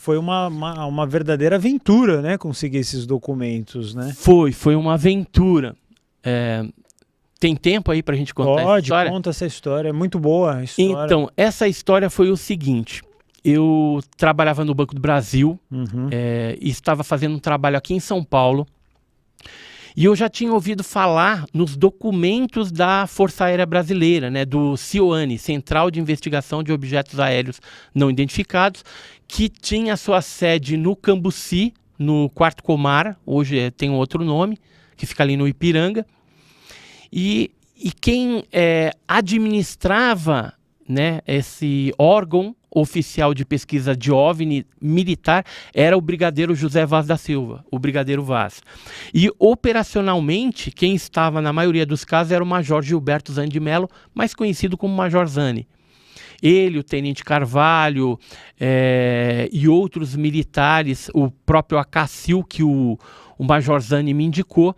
foi uma verdadeira aventura, né? Conseguir esses documentos, né? Foi uma aventura. Tem tempo aí pra gente contar essa história? Conta essa história, é muito boa a história. Então, essa história foi o seguinte. Eu trabalhava no Banco do Brasil e estava fazendo um trabalho aqui em São Paulo. E eu já tinha ouvido falar nos documentos da Força Aérea Brasileira, né, do CIOANI, Central de Investigação de Objetos Aéreos Não Identificados, que tinha sua sede no Cambuci, no Quarto Comar, hoje tem um outro nome, que fica ali no Ipiranga. E quem administrava, né, esse órgão oficial de pesquisa de OVNI militar era o brigadeiro José Vaz da Silva, o brigadeiro Vaz. E operacionalmente, quem estava na maioria dos casos era o Major Gilberto Zani de Mello, mais conhecido como Major Zani. Ele, o Tenente Carvalho e outros militares, o próprio Acacil, que o Major Zani me indicou.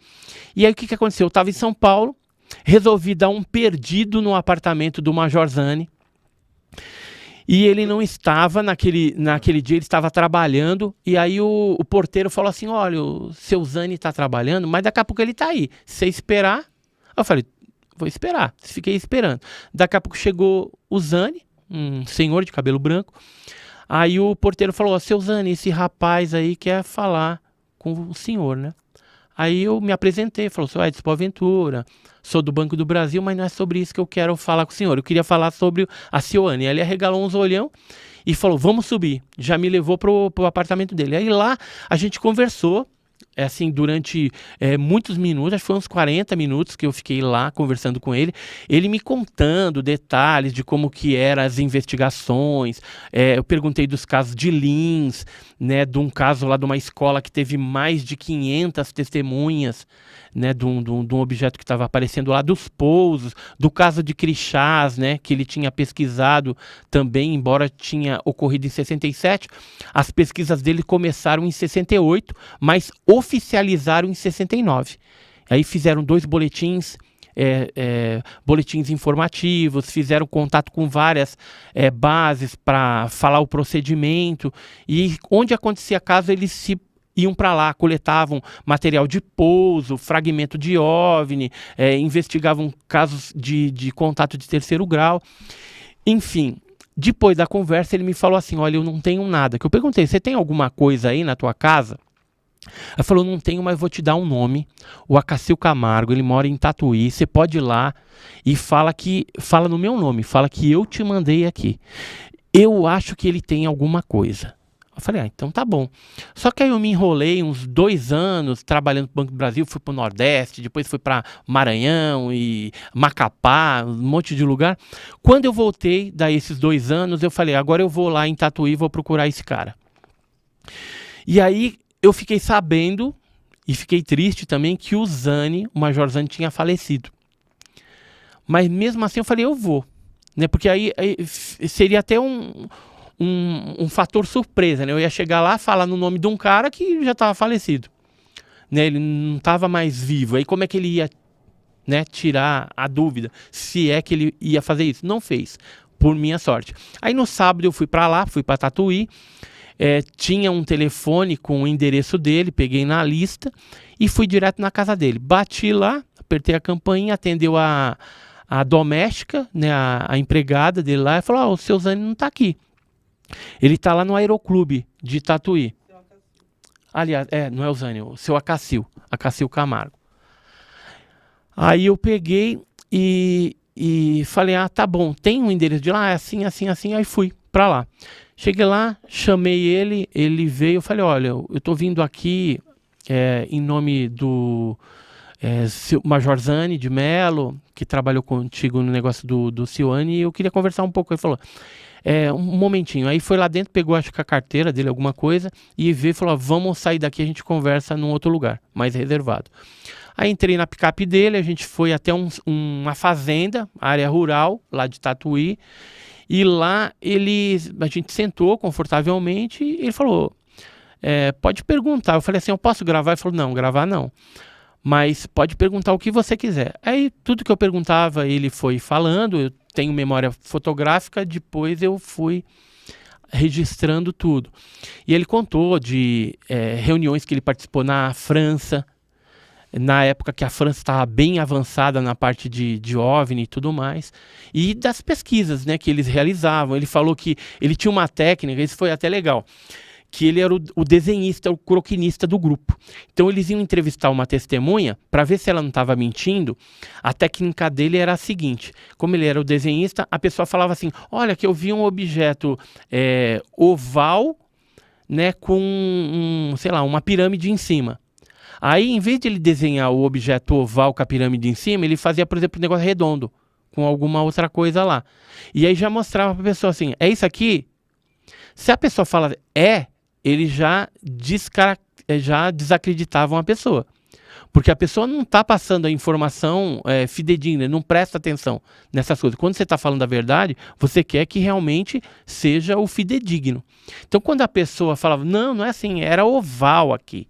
E aí o que aconteceu? Eu estava em São Paulo, resolvi dar um perdido no apartamento do Major Zani. E ele não estava, naquele dia ele estava trabalhando, e aí o porteiro falou assim, olha, o seu Zani está trabalhando, mas daqui a pouco ele está aí, se você esperar... Eu falei, vou esperar, fiquei esperando. Daqui a pouco chegou o Zani, um senhor de cabelo branco, aí o porteiro falou, seu Zani, esse rapaz aí quer falar com o senhor, né? Aí eu me apresentei, falou, sou Edson Boaventura, sou do Banco do Brasil, mas não é sobre isso que eu quero falar com o senhor. Eu queria falar sobre a CIOANI. Ele arregalou uns olhão e falou, vamos subir. Já me levou pro apartamento dele. Aí lá a gente conversou, assim, durante muitos minutos, acho que foi uns 40 minutos que eu fiquei lá conversando com ele. Ele me contando detalhes de como que eram as investigações. Eu perguntei dos casos de Lins, né, de um caso lá de uma escola que teve mais de 500 testemunhas, né, de um objeto que estava aparecendo lá, dos pousos, do caso de Crixás, né, que ele tinha pesquisado também, embora tinha ocorrido em 67, as pesquisas dele começaram em 68, mas oficializaram em 69. Aí fizeram 2 boletins, boletins informativos, fizeram contato com várias bases para falar o procedimento, e onde acontecia caso eles iam para lá, coletavam material de pouso, fragmento de OVNI, investigavam casos de contato de terceiro grau. Enfim, depois da conversa ele me falou assim, olha, eu não tenho nada. Que eu perguntei, você tem alguma coisa aí na tua casa? Ele falou, não tenho, mas vou te dar um nome, o Acacil Camargo, ele mora em Tatuí, você pode ir lá e fala no meu nome, fala que eu te mandei aqui. Eu acho que ele tem alguma coisa. Eu falei, então tá bom. Só que aí eu me enrolei uns 2 anos trabalhando no Banco do Brasil, fui pro Nordeste, depois fui para Maranhão e Macapá, um monte de lugar. Quando eu voltei, daí esses 2 anos, eu falei, agora eu vou lá em Tatuí e vou procurar esse cara. E aí eu fiquei sabendo, e fiquei triste também, que o Zani, o Major Zani, tinha falecido. Mas mesmo assim eu falei, eu vou. Né? Porque aí seria até um fator surpresa, né? Eu ia chegar lá, falar no nome de um cara que já estava falecido, né? Ele não estava mais vivo. Aí como é que ele ia, né, tirar a dúvida se é que ele ia fazer isso? Não fez, por minha sorte. Aí no sábado eu fui para lá, fui para Tatuí, tinha um telefone com o endereço dele, peguei na lista e fui direto na casa dele. Bati lá, apertei a campainha, atendeu a doméstica, né, a empregada dele lá, e falou, o seu Zani não está aqui. Ele está lá no Aeroclube de Tatuí. Aliás, não é o Zani, o seu Acacil Camargo. Aí eu peguei e falei, tá bom, tem um endereço de lá? É assim, assim, assim. Aí fui para lá. Cheguei lá, chamei ele veio, eu falei, olha, eu estou vindo aqui em nome do Major Zani de Mello, que trabalhou contigo no negócio do CIOANI, e eu queria conversar um pouco. Ele falou, um momentinho. Aí foi lá dentro, pegou acho que a carteira dele, alguma coisa, e veio e falou, vamos sair daqui, a gente conversa num outro lugar, mais reservado. Aí entrei na picape dele, a gente foi até uma fazenda, área rural, lá de Tatuí, e lá a gente sentou confortavelmente e ele falou, pode perguntar. Eu falei assim, eu posso gravar? Ele falou, não, gravar não. Mas pode perguntar o que você quiser. Aí tudo que eu perguntava ele foi falando, eu tenho memória fotográfica, depois eu fui registrando tudo. E ele contou de reuniões que ele participou na França, na época que a França estava bem avançada na parte de OVNI e tudo mais, e das pesquisas, né, que eles realizavam. Ele falou que ele tinha uma técnica, isso foi até legal, que ele era o desenhista, o croquinista do grupo. Então eles iam entrevistar uma testemunha para ver se ela não estava mentindo. A técnica dele era a seguinte: como ele era o desenhista, a pessoa falava assim: olha, que eu vi um objeto oval, né, com sei lá, uma pirâmide em cima. Aí, em vez de ele desenhar o objeto oval com a pirâmide em cima, ele fazia, por exemplo, um negócio redondo, com alguma outra coisa lá. E aí já mostrava para a pessoa assim: é isso aqui? Se a pessoa fala ele já desacreditavam a pessoa. Porque a pessoa não está passando a informação fidedigna, não presta atenção nessas coisas. Quando você está falando a verdade, você quer que realmente seja o fidedigno. Então, quando a pessoa falava, não, não é assim, era oval aqui.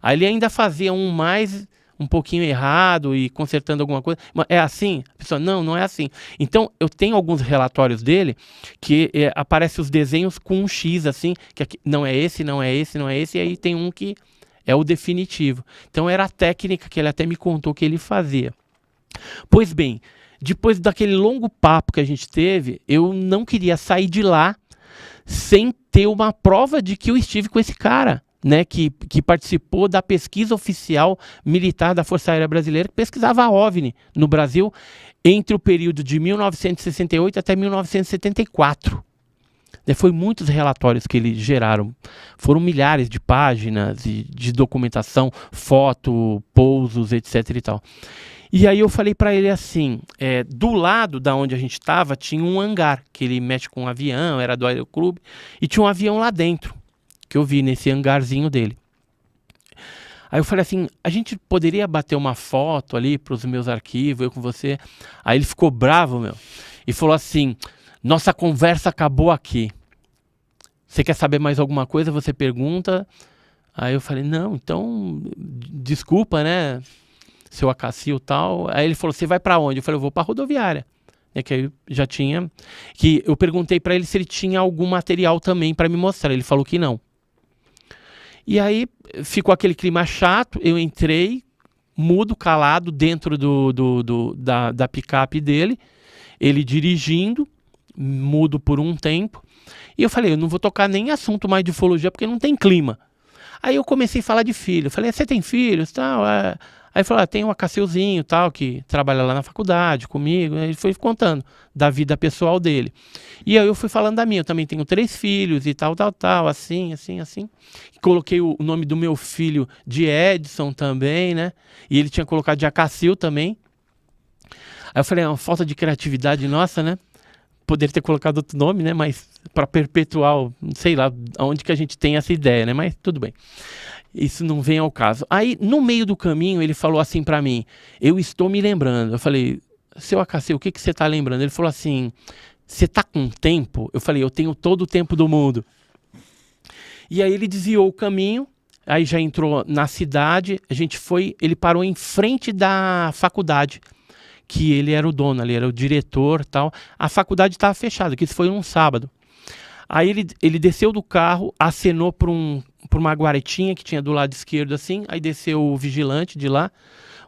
Aí ele ainda fazia um pouquinho errado e consertando alguma coisa. Mas é assim? A pessoa, não, não é assim. Então, eu tenho alguns relatórios dele que aparecem os desenhos com um X, assim, que aqui, não é esse, não é esse, não é esse, e aí tem um que é o definitivo. Então, era a técnica que ele até me contou que ele fazia. Pois bem, depois daquele longo papo que a gente teve, eu não queria sair de lá sem ter uma prova de que eu estive com esse cara, né, que participou da pesquisa oficial militar da Força Aérea Brasileira, que pesquisava a OVNI no Brasil entre o período de 1968 até 1974. Foi muitos relatórios que eles geraram, foram milhares de páginas de documentação, foto, pousos, etc. e tal. E aí eu falei para ele assim, do lado da onde a gente estava tinha um hangar, que ele mexe com um avião, era do aeroclube, e tinha um avião lá dentro, que eu vi nesse hangarzinho dele. Aí eu falei assim, a gente poderia bater uma foto ali para os meus arquivos, eu com você? Aí ele ficou bravo, meu, e falou assim: nossa conversa acabou aqui. Você quer saber mais alguma coisa? Você pergunta. Aí eu falei, não, então, desculpa, né, seu Acácio e tal. Aí ele falou, você vai para onde? Eu falei, eu vou para a rodoviária. Que aí já tinha... que eu perguntei para ele se ele tinha algum material também para me mostrar. Ele falou que não. E aí ficou aquele clima chato, eu entrei, mudo, calado, dentro da picape dele, ele dirigindo, mudo por um tempo, e eu falei, eu não vou tocar nem assunto mais de ufologia, porque não tem clima. Aí eu comecei a falar de filho, eu falei, você tem filhos? Tal, Aí ele falou, tem um Acacilzinho, tal, que trabalha lá na faculdade comigo. Ele foi contando da vida pessoal dele. E aí eu fui falando da minha, eu também tenho 3 filhos e tal, assim. Coloquei o nome do meu filho de Edson também, né? E ele tinha colocado de Acacil também. Aí eu falei, é uma falta de criatividade nossa, né? Poderia ter colocado outro nome, né? Mas para perpetuar, sei lá, onde que a gente tem essa ideia, né? Mas tudo bem. Isso não vem ao caso. Aí, no meio do caminho, ele falou assim para mim, eu estou me lembrando. Eu falei, seu Acacil, o que você está lembrando? Ele falou assim, você está com tempo? Eu falei, eu tenho todo o tempo do mundo. E aí ele desviou o caminho, aí já entrou na cidade, ele parou em frente da faculdade, que ele era o dono, ele era o diretor e tal. A faculdade estava fechada, que isso foi um sábado. Aí ele desceu do carro, acenou para uma guaretinha que tinha do lado esquerdo assim, aí desceu o vigilante de lá,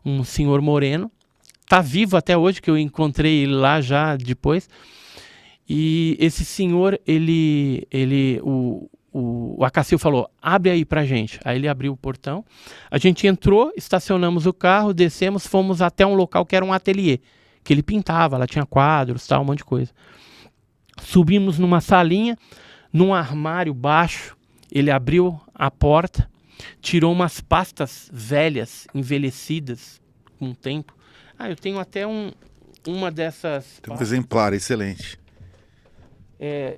um senhor moreno, tá vivo até hoje, que eu encontrei ele lá já depois. E esse senhor, o Acacil falou, abre aí pra gente. Aí ele abriu o portão, a gente entrou, estacionamos o carro, descemos, fomos até um local que era um ateliê, que ele pintava, lá tinha quadros, tal, um monte de coisa. Subimos numa salinha, num armário baixo, ele abriu a porta, tirou umas pastas velhas, envelhecidas, com o tempo. Eu tenho até uma dessas... Tem um exemplar, excelente.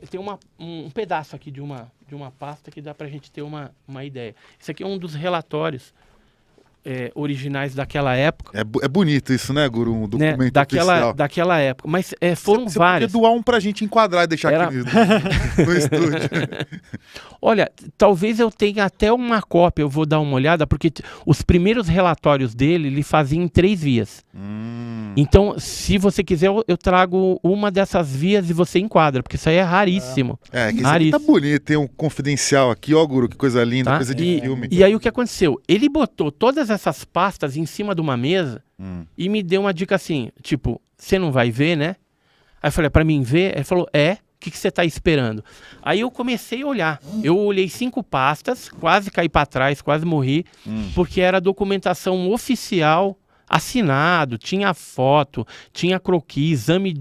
Tem um pedaço aqui de uma pasta que dá pra gente ter uma ideia. Esse aqui é um dos relatórios originais daquela época. É bonito isso, né, Guru? Um documento oficial. Daquela época. Mas foram você vários. Você podia doar um pra gente enquadrar e deixar aqui no estúdio. Olha, talvez eu tenha até uma cópia, eu vou dar uma olhada, porque os primeiros relatórios dele, ele fazia em 3 vias. Então, se você quiser, eu trago uma dessas vias e você enquadra, porque isso aí é raríssimo. Que isso aqui tá bonito, tem um confidencial aqui, ó, Guru, que coisa linda, tá? coisa de filme. E aí o que aconteceu? Ele botou todas essas pastas em cima de uma mesa e me deu uma dica assim, tipo, você não vai ver, né? Aí eu falei, pra mim ver? Ele falou, o que você tá esperando? Aí eu comecei a olhar. Eu olhei 5 pastas, quase caí pra trás, quase morri, porque era documentação oficial, assinado, tinha foto, tinha croquis, exame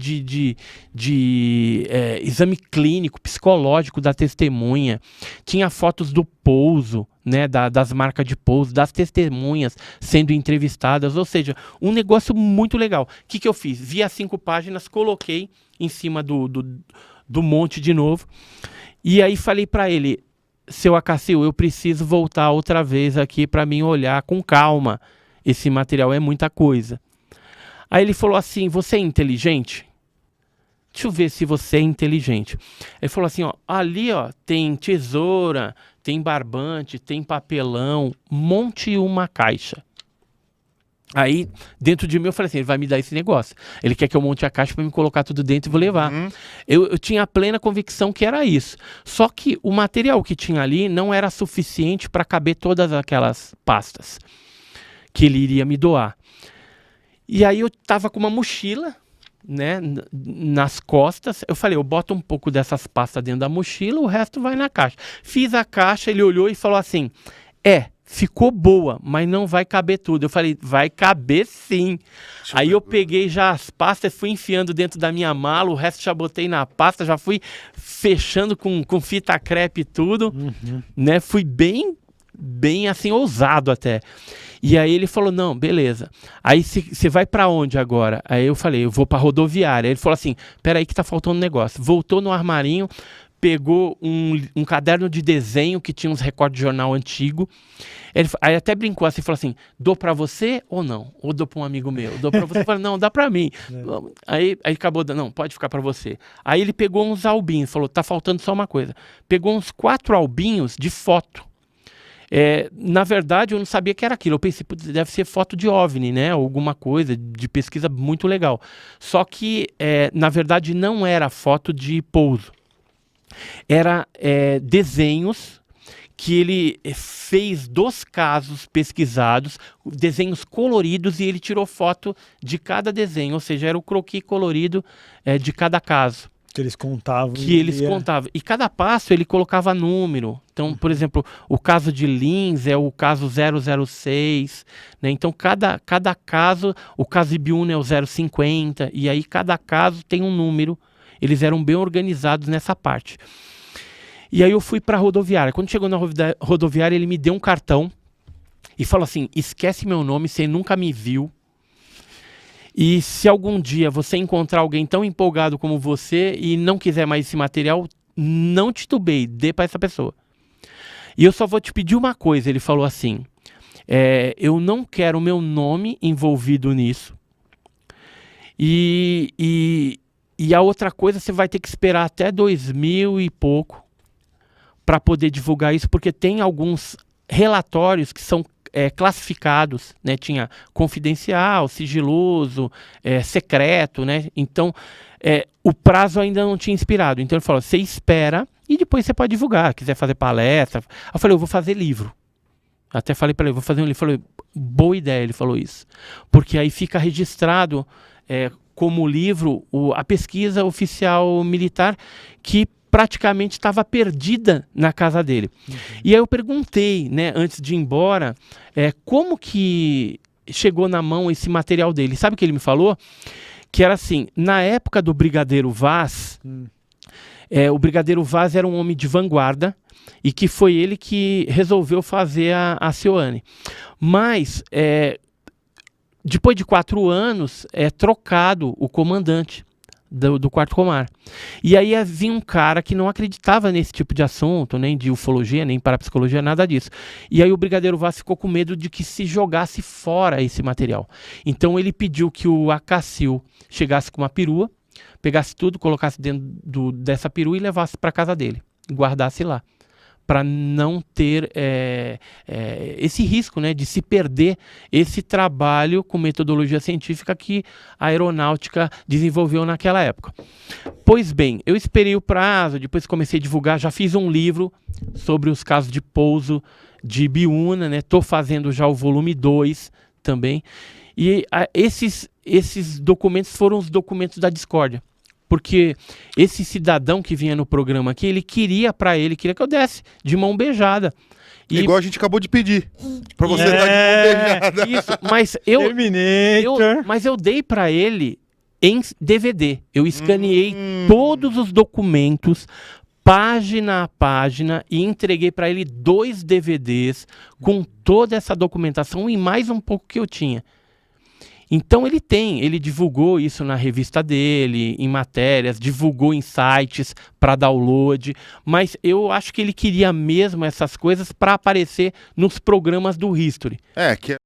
exame clínico, psicológico da testemunha, tinha fotos do pouso, né, das marcas de pouso, das testemunhas sendo entrevistadas, ou seja, um negócio muito legal. O que eu fiz? Vi as 5 páginas, coloquei em cima do monte de novo, e aí falei para ele, seu Acácio, eu preciso voltar outra vez aqui para mim olhar com calma. Esse material é muita coisa. Aí ele falou assim, você é inteligente? Deixa eu ver se você é inteligente. Ele falou assim, ó, ali ó, tem tesoura, tem barbante, tem papelão, monte uma caixa. Aí, dentro de mim, eu falei assim, ele vai me dar esse negócio. Ele quer que eu monte a caixa para me colocar tudo dentro e vou levar. Eu tinha a plena convicção que era isso. Só que o material que tinha ali não era suficiente para caber todas aquelas pastas que ele iria me doar. E aí eu tava com uma mochila, né, nas costas. Eu falei, eu boto um pouco dessas pastas dentro da mochila, o resto vai na caixa. Fiz a caixa, ele olhou e falou assim, ficou boa, mas não vai caber tudo. Eu falei, vai caber sim. Aí eu peguei já as pastas, fui enfiando dentro da minha mala, o resto já botei na pasta, já fui fechando com fita crepe e tudo, né, fui bem assim, ousado até. E aí ele falou, não, beleza. Aí você vai pra onde agora? Aí eu falei, eu vou pra rodoviária. Aí ele falou assim, peraí que tá faltando um negócio. Voltou no armarinho, pegou um caderno de desenho que tinha uns recortes de jornal antigo. Aí até brincou assim, falou assim, dou pra você ou não? Ou dou pra um amigo meu? Dou pra você? Eu falei, não, dá pra mim. Aí acabou, não, pode ficar pra você. Aí ele pegou uns albinhos, falou, tá faltando só uma coisa. Pegou uns 4 albinhos de foto. Na verdade, eu não sabia que era aquilo. Eu pensei, deve ser foto de OVNI, né? Alguma coisa de pesquisa muito legal. Só que, na verdade, não era foto de pouso. Era desenhos que ele fez dos casos pesquisados, desenhos coloridos, e ele tirou foto de cada desenho. Ou seja, era o croquis colorido de cada caso. Que eles contavam. Contavam. E cada passo ele colocava número. Então, por exemplo, o caso de Lins é o caso 006. Né? Então, cada caso, o caso Ibiúna é o 050. E aí, cada caso tem um número. Eles eram bem organizados nessa parte. E aí, eu fui para a rodoviária. Quando chegou na rodoviária, ele me deu um cartão e falou assim, esquece meu nome, você nunca me viu. E se algum dia você encontrar alguém tão empolgado como você e não quiser mais esse material, não titubeie, dê para essa pessoa. E eu só vou te pedir uma coisa, ele falou assim, eu não quero o meu nome envolvido nisso. E a outra coisa, você vai ter que esperar até 2000 e pouco para poder divulgar isso, porque tem alguns relatórios que são classificados, né? Tinha confidencial, sigiloso, secreto, né? Então, o prazo ainda não tinha expirado. Então, ele falou, você espera e depois você pode divulgar, quiser fazer palestra. Eu falei, eu vou fazer livro. Até falei para ele, vou fazer um livro. Ele falou, boa ideia, ele falou isso. Porque aí fica registrado como livro a pesquisa oficial militar que praticamente estava perdida na casa dele. E aí eu perguntei, né, antes de ir embora, como que chegou na mão esse material dele. Sabe o que ele me falou? Que era assim, na época do Brigadeiro Vaz, o Brigadeiro Vaz era um homem de vanguarda e que foi ele que resolveu fazer a Seoane. Mas, depois de 4 anos, é trocado o comandante do quarto comar. E aí vinha um cara que não acreditava nesse tipo de assunto, nem de ufologia, nem parapsicologia, nada disso. E aí o Brigadeiro Vaz ficou com medo de que se jogasse fora esse material. Então ele pediu que o Acácio chegasse com uma perua, pegasse tudo, colocasse dentro dessa perua e levasse para casa dele, guardasse lá, para não ter esse risco, né, de se perder esse trabalho com metodologia científica que a aeronáutica desenvolveu naquela época. Pois bem, eu esperei o prazo, depois comecei a divulgar, já fiz um livro sobre os casos de pouso de Ibiúna, né? Estou fazendo já o volume 2 também. E esses documentos foram os documentos da discórdia. Porque esse cidadão que vinha no programa aqui, ele queria que eu desse de mão beijada. E igual a gente acabou de pedir. Pra você dar de mão beijada. Isso, mas mas eu dei para ele em DVD. Eu escaneei todos os documentos, página a página, e entreguei para ele 2 DVDs com toda essa documentação e mais um pouco que eu tinha. Então ele divulgou isso na revista dele, em matérias, divulgou em sites para download, mas eu acho que ele queria mesmo essas coisas para aparecer nos programas do History. Que é